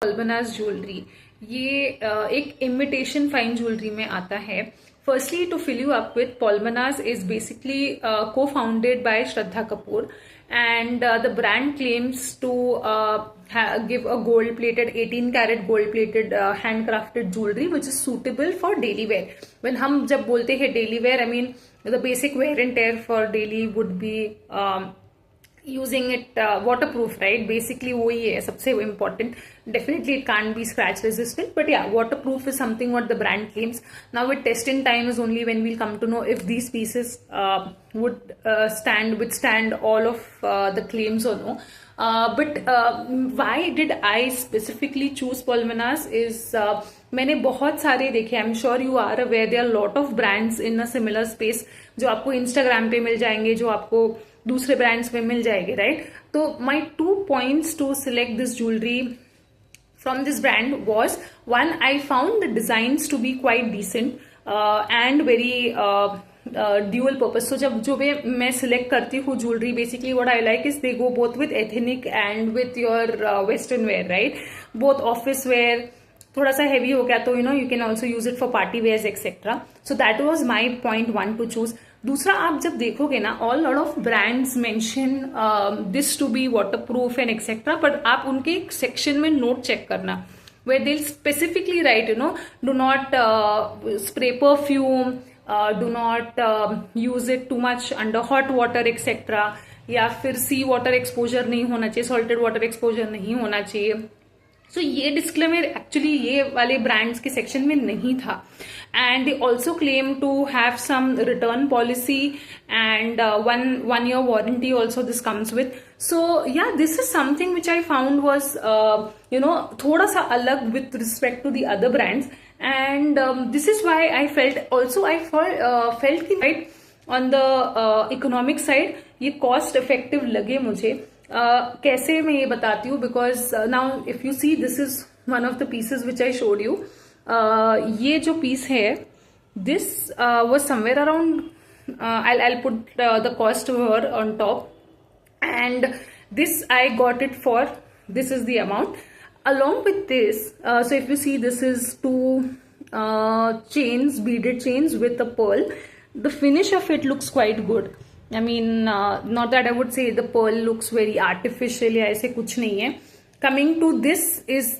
पॉल्मनास jewellery ये एक imitation fine jewellery में आता है. Firstly, to fill you up with, Polmanas is basically co-founded by Shraddha Kapoor, and the brand claims to give a gold-plated, 18-karat gold-plated handcrafted jewelry which is suitable for daily wear. When हम जब बोलते हैं daily wear, I mean the basic wear and tear for daily would be using it waterproof, right? Basically वही है सबसे important. Definitely it can't be scratch resistant, but yeah, waterproof is something what the brand claims. Now with testing time is only when we'll come to know if these pieces would withstand all of the claims or no. But why did I specifically choose Polmanas is मैंने बहुत सारे देखे. I'm sure you are aware there are a lot of brands in a similar space जो आपको Instagram पे मिल जाएंगे, जो आपको दूसरे ब्रांड्स में मिल जाएंगे, राइट? तो my 2 points to select this jewellery from this brand was, one, I found the designs to be quite decent and very dual purpose. So जब जो भी मैं select करती हूँ jewelry, basically what I like is they go both with ethnic and with your western wear, right? Both office wear, थोड़ा सा heavy हो गया तो you can also use it for party wears etc. So that was my point one to choose. दूसरा, आप जब देखोगे ना, all lot of brands mention this to be waterproof and etcetera, but आप उनके एक सेक्शन में नोट चेक करना where they'll specifically write, do not spray perfume, do not use it too much under hot water etc. या फिर सी water exposure नहीं होना चाहिए, सॉल्टेड वाटर एक्सपोजर नहीं होना चाहिए. सो ये डिस्क्लेमर एक्चुअली ये वाले ब्रांड्स के सेक्शन में नहीं था. And they also claim to have some return policy and one year warranty also this comes with. So yeah this is something which I found was थोड़ा सा अलग with respect to the other brands. And this is why I felt also I felt की right on the economic side ये cost effective लगे मुझे. कैसे मैं ये बताती हूँ, because now if you see this is one of the pieces which I showed you. ये जो पीस है this was somewhere around, I put the cost on top, and this I got it for, this is the amount along with this. So if you see, this is two chains, beaded chains with a pearl. The finish of it looks quite good. I mean, not that I would say the pearl looks very artificial या ऐसे कुछ नहीं है. Coming to this is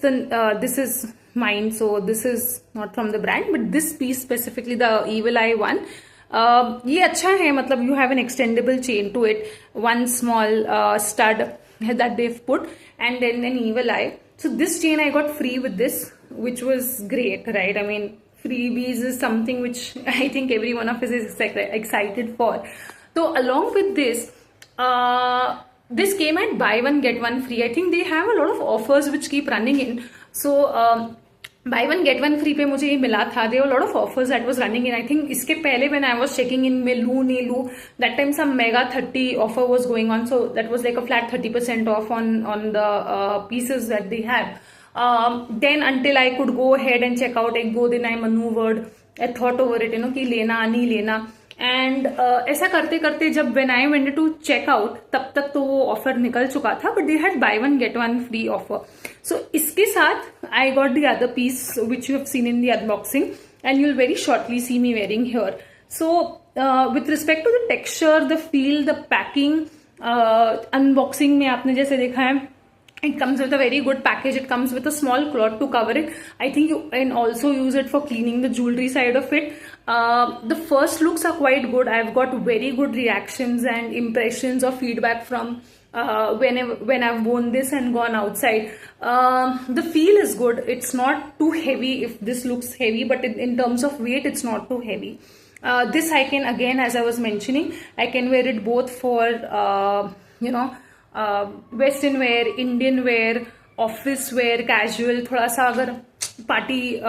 this is mine, so this is not from the brand, but this piece specifically, the Evil Eye one, ये अच्छा है. मतलब you have an extendable chain to it, one small stud that they've put, and then an Evil Eye. So this chain I got free with this, which was great, right? I mean, freebies is something which I think every one of us is excited for. So along with this, this came at buy one get one free. I think they have a lot of offers which keep running in. So buy one get one free पे मुझे ये मिला था. There were a lot of offers that was running in. I think इसके पहले when I was checking in मैं लूँ नहीं लूँ, that time some mega 30 offer was going on. So that was like a flat 30% off on the pieces that they had. Then until I could go ahead and check out, एक दो दिन I maneuvered, I thought over it, कि लेना नहीं लेना. And ऐसा करते करते जब when I went to check out तब तक तो वो ऑफर निकल चुका था, but they had buy one get one free offer. So इसके साथ I got the other piece which you have seen in the unboxing and you will very shortly see me wearing here. So with respect to the texture, the feel, the packing, unboxing में आपने जैसे देखा है, it comes with a very good package. It comes with a small cloth to cover it. I think you can also use it for cleaning the jewelry side of it. The first looks are quite good. I've got very good reactions and impressions or feedback from when I've worn this and gone outside. The feel is good. It's not too heavy if this looks heavy, but in terms of weight, it's not too heavy. This I can, again, as I was mentioning, I can wear it both for, western wear, Indian wear, office where, casual, थोड़ा सा अगर party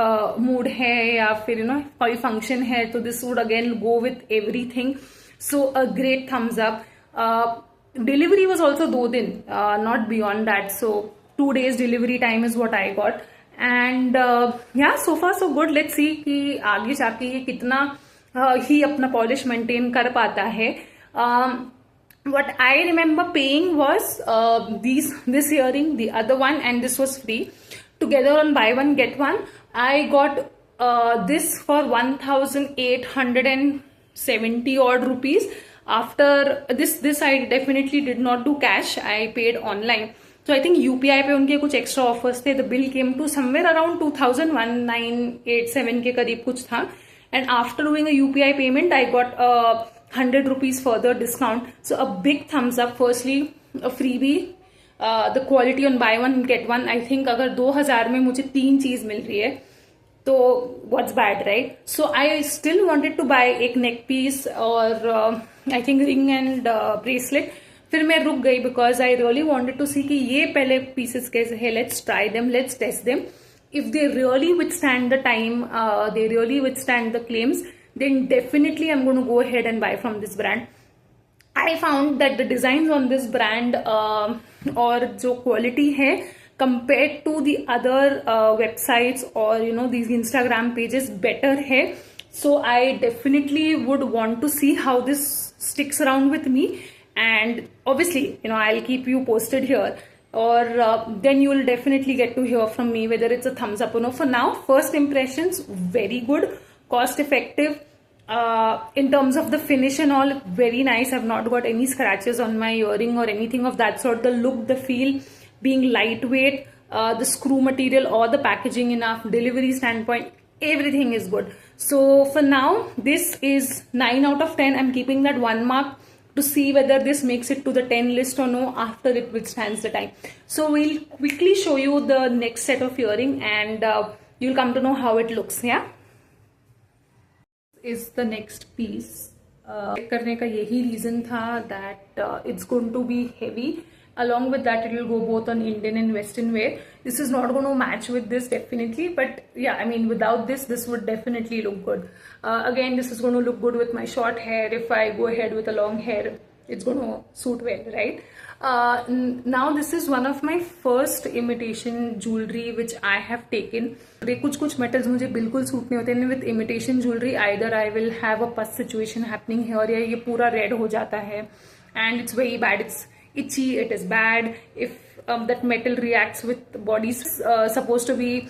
mood है या फिर कोई function है तो this would again go with everything. So a great thumbs up. Delivery was also 2 दिन, not beyond that. So 2 days delivery time is what I got. And yeah so far so good. Let's see कि आगे जाके ये कितना ही अपना polish maintain कर पाता है. what I remember paying was this earring, the other one, and this was free. together on buy one get one. I got this for 1,870 odd rupees. After this I definitely did not do cash, I paid online. So I think UPI पे उनके कुछ extra offers थे. The bill came to somewhere around 2,1987 के करीब कुछ था. And after doing a UPI payment, I got 100 rupees further discount. So a big thumbs up. Firstly, a freebie. The quality on buy one get one. I think अगर 2000 में मुझे 3 चीज मिल रही है तो what's bad, right? So I still wanted to buy एक neck piece और I think ring and bracelet. फिर मैं रुक गई because I really wanted to see कि ये पहले pieces कैसे है. Let's try them, let's test them. If they really withstand the time, they really withstand the claims, then definitely I'm going to go ahead and buy from this brand. I found that the designs on this brand और जो quality है compared to the other websites or these Instagram pages better है. So I definitely would want to see how this sticks around with me, and obviously I'll keep you posted here, or then you will definitely get to hear from me whether it's a thumbs up or no. For now, first impressions, very good, cost effective. In terms of the finish and all, very nice. I've not got any scratches on my earring or anything of that sort. The look, the feel, being lightweight, the screw material or the packaging enough, delivery standpoint, everything is good. So for now, this is 9 out of 10. I'm keeping that 1 mark to see whether this makes it to the 10 list or no after it withstands the time. So we'll quickly show you the next set of earring, and you'll come to know how it looks. Yeah, is the next piece. करने का यही reason था that it's going to be heavy. Along with that, it will go both on Indian and Western wear. This is not going to match with this definitely, but yeah, I mean without this would definitely look good. Again, this is going to look good with my short hair. If I go ahead with a long hair, it's going to suit well, right? Now this is one of my first imitation jewelry which I have taken. कुछ metals मुझे बिल्कुल suit नहीं होते हैं with imitation jewelry. Either I will have a pus situation happening here, या ये पूरा red हो जाता है, and it's very bad. It's itchy, it is bad. If that metal reacts with bodies supposed to be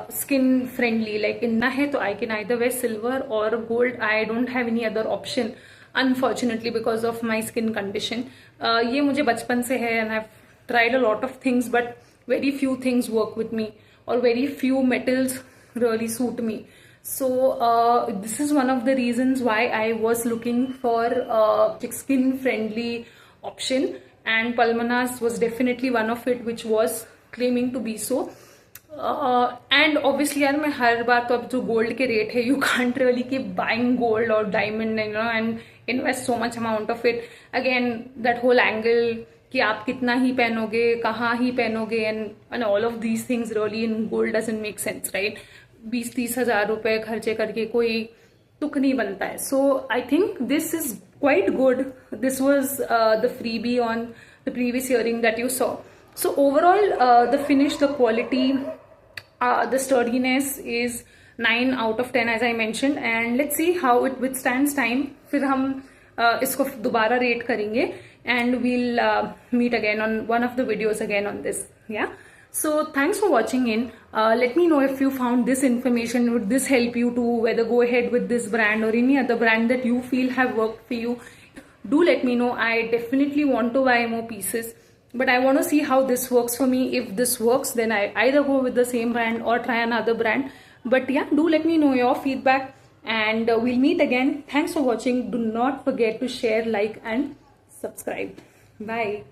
skin friendly, like inna hai, तो I can either wear silver or gold. I don't have any other option, unfortunately, because of my skin condition. ये मुझे बचपन से है, and I've tried a lot of things, but very few things work with me, or very few metals really suit me. So this is one of the reasons why I was looking for skin friendly option, and Palmanas was definitely one of it, which was claiming to be so. And obviously यार मैं हर बार तो अब जो gold के rate है, you can't really keep buying gold or diamond and invest so much amount of it. Again, that whole angle कि आप कितना ही पहनोगे, कहाँ ही पहनोगे, and all of these things really in gold doesn't make sense, right? 20-30 हजार रुपए खर्चे करके कोई तुक नहीं बनता है. So I think this is quite good. This was the freebie on the previous earring that you saw. So overall, the finish, the quality, the sturdiness is 9 out of 10 as I mentioned, and let's see how it withstands time. फिर हम इसको दोबारा rate करेंगे, and we'll meet again on one of the videos again on this. Yeah. So thanks for watching in. Let me know if you found this information. Would this help you to whether go ahead with this brand or any other brand that you feel have worked for you? Do let me know. I definitely want to buy more pieces, but I want to see how this works for me. If this works, then I either go with the same brand or try another brand. But yeah, do let me know your feedback, and we'll meet again. Thanks for watching. Do not forget to share, like and subscribe. Bye.